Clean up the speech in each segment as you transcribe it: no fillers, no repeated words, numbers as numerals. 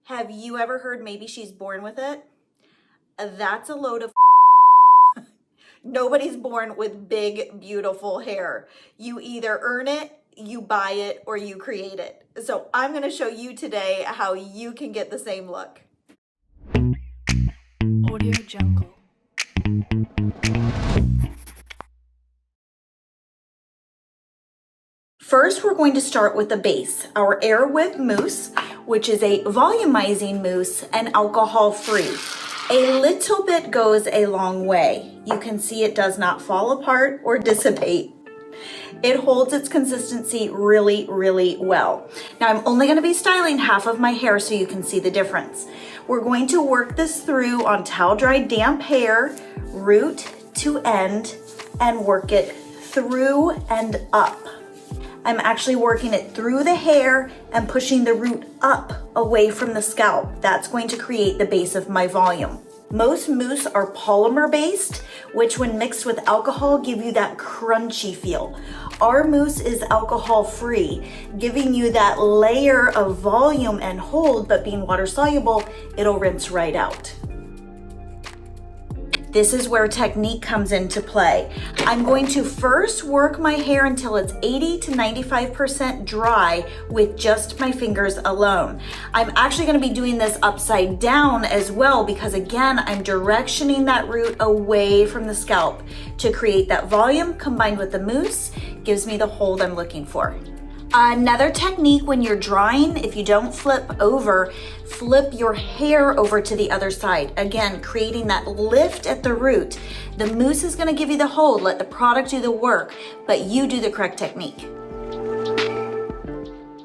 Have you ever heard maybe she's born with it? That's a load of Nobody's born with big, beautiful hair. You either earn it, you buy it, or you create it. So I'm gonna show you today how you can get the same look. Audio Jungle. First, we're going to start with the base, our Whipp Moose, which is a volumizing mousse and alcohol-free. A little bit goes a long way. You can see it does not fall apart or dissipate. It holds its consistency really, really well. Now, I'm only going to be styling half of my hair so you can see the difference. We're going to work this through on towel-dried damp hair, root to end, and work it through and up. I'm actually working it through the hair and pushing the root up away from the scalp. That's going to create the base of my volume. Most mousse are polymer based, which when mixed with alcohol give you that crunchy feel. Our mousse is alcohol free, giving you that layer of volume and hold, but being water soluble, it'll rinse right out. This is where technique comes into play. I'm going to first work my hair until it's 80 to 95% dry with just my fingers alone. I'm actually going to be doing this upside down as well because again, I'm directioning that root away from the scalp to create that volume combined with the mousse gives me the hold I'm looking for. Another technique when you're drying, if you don't flip over, flip your hair over to the other side. Again, creating that lift at the root. The mousse is going to give you the hold, let the product do the work, but you do the correct technique.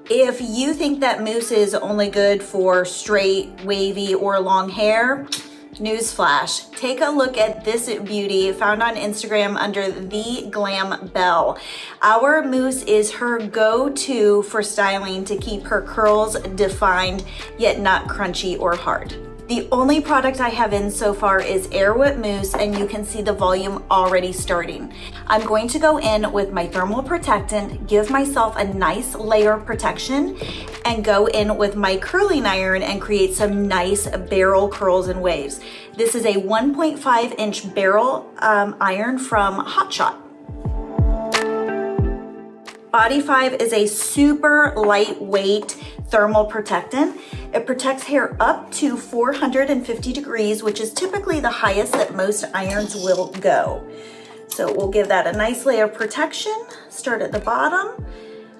If you think that mousse is only good for straight, wavy, or long hair, newsflash, take a look at this beauty found on Instagram under The Glam Belle. Our mousse is her go-to for styling to keep her curls defined yet not crunchy or hard. The only product I have in so far is Whipp Moose, and you can see the volume already starting. I'm going to go in with my thermal protectant, give myself a nice layer of protection, and go in with my curling iron and create some nice barrel curls and waves. This is a 1.5 inch barrel iron from Hot Shot. Body 5 is a super lightweight thermal protectant. It protects hair up to 450 degrees, which is typically the highest that most irons will go. So we'll give that a nice layer of protection. Start at the bottom.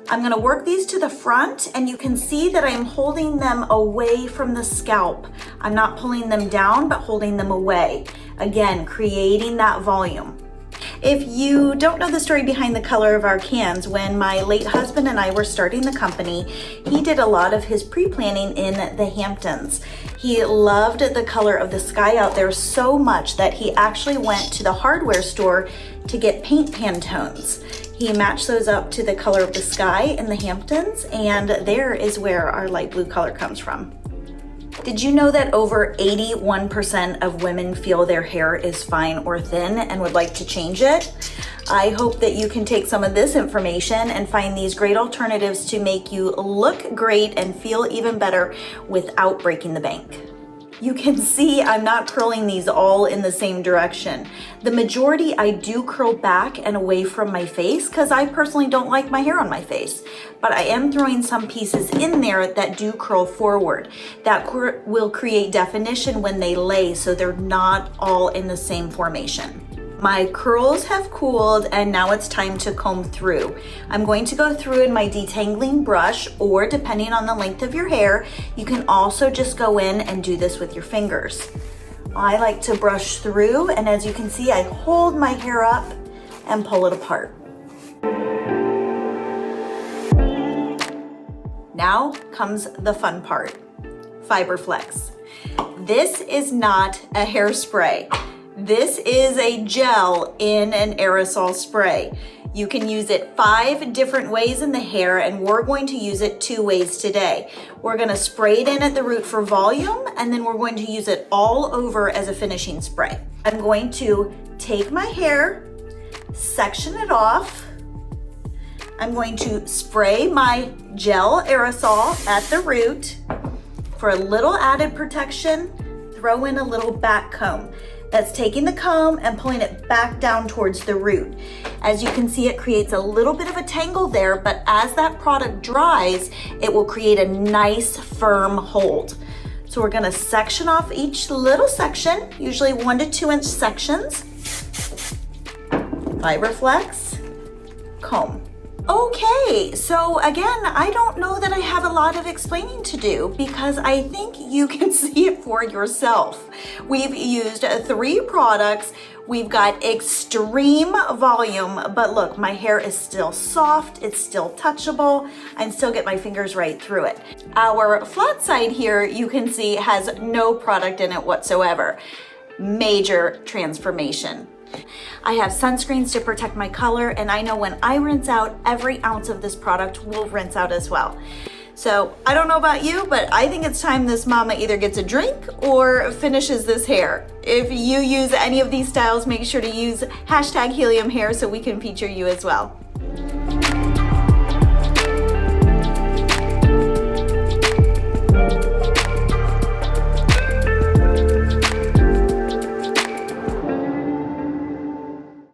I'm gonna work these to the front, and you can see that I'm holding them away from the scalp. I'm not pulling them down, but holding them away. Again, creating that volume. If you don't know the story behind the color of our cans, when my late husband and I were starting the company, he did a lot of his pre-planning in the Hamptons. He loved the color of the sky out there so much that he actually went to the hardware store to get paint Pantones. He matched those up to the color of the sky in the Hamptons, and there is where our light blue color comes from. Did you know that over 81% of women feel their hair is fine or thin and would like to change it? I hope that you can take some of this information and find these great alternatives to make you look great and feel even better without breaking the bank. You can see I'm not curling these all in the same direction. The majority I do curl back and away from my face because I personally don't like my hair on my face. But I am throwing some pieces in there that do curl forward. That will create definition when they lay so they're not all in the same formation. My curls have cooled and now it's time to comb through. I'm going to go through in my detangling brush, or depending on the length of your hair, you can also just go in and do this with your fingers. I like to brush through, and as you can see, I hold my hair up and pull it apart. Now comes the fun part, Fiber Flex. This is not a hairspray. This is a gel in an aerosol spray. You can use it 5 different ways in the hair, and we're going to use it 2 ways today. We're gonna spray it in at the root for volume, and then we're going to use it all over as a finishing spray. I'm going to take my hair, section it off. I'm going to spray my gel aerosol at the root, For a little added protection, throw in a little back comb. That's taking the comb and pulling it back down towards the root. As you can see, it creates a little bit of a tangle there, but as that product dries, it will create a nice firm hold. So we're gonna section off each little section, usually 1 to 2 inch sections. Fiberflex, comb. Okay, so again, I don't know that I have a lot of explaining to do because I think you can see it for yourself. We've used 3 products. We've got extreme volume, but look, my hair is still soft, it's still touchable, I can still get my fingers right through it. Our flat side here, you can see, has no product in it whatsoever. Major transformation. I have sunscreens to protect my color, and I know when I rinse out, every ounce of this product will rinse out as well. So I don't know about you, but I think it's time this mama either gets a drink or finishes this hair. If you use any of these styles, make sure to use #Healium hair so we can feature you as well.